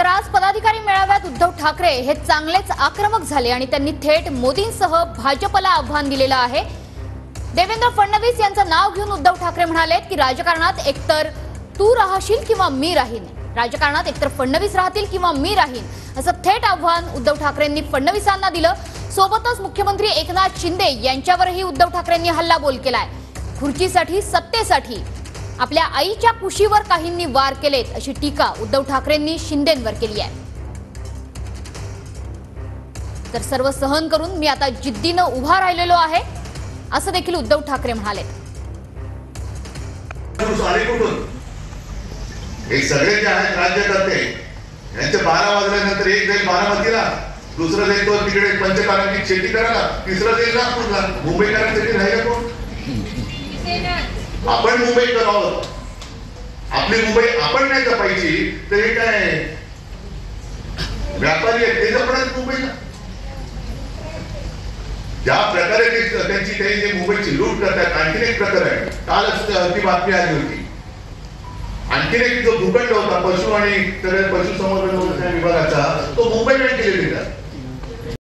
तर आज पदाधिकारी मेळाव्यात उद्धव ठाकरे हे चांगलेच आक्रमक झाले आणि त्यांनी थेट मोदींसह भाजपला आव्हान दिलेलं आहे। देवेंद्र फडणवीस यांचं नाव घेऊन उद्धव ठाकरे म्हणाले की राजकारणात एकतर तू राहशील किंवा मी राहीन, राजकारणात एकतर फडणवीस राहतील किंवा मी राहीन असं थेट आव्हान उद्धव ठाकरेंनी फडणवीसांना दिलं। सोबतच मुख्यमंत्री एकनाथ शिंदे यांच्यावरही उद्धव ठाकरेंनी हल्लाबोल केलाय। खुर्चीसाठी सत्तेसाठी आपल्या आईच्या कुशीवर काहींनी वार केलेत अशी टीका उद्धव ठाकरेंनी शिंदेंवर केली आहे। तर सर्व सहन करून मी आता जिद्दीनं उभा राहिलेलो आहे असं देखील उद्धव ठाकरे म्हणाले। हे सगळे जे आहेत राज्यकर्ते यांचे 12 वाजल्यानंतर एक जाईल बारामतीला, दुसरं जाईल तो तिकडे पंचकारांची शेती करायला, तिसरं जाईल नागपूरला। मुंबईकरांसाठी राहिलं कोण? आपण मुंबईकर आहोत, आपली मुंबई आपण नाही जपायची तर हे काय व्यापारी आहेत ते जपणार मुंबईला? ज्या प्रकारे त्यांची काही जे मुंबईची लूट करतात, आणखीन एक प्रकार आहे। कालच ती बातमी आली होती, आणखीन एक जो भूखंड होता पशु आणि पशुसंवर्धन विभागाचा, तो मुंबईला केलेला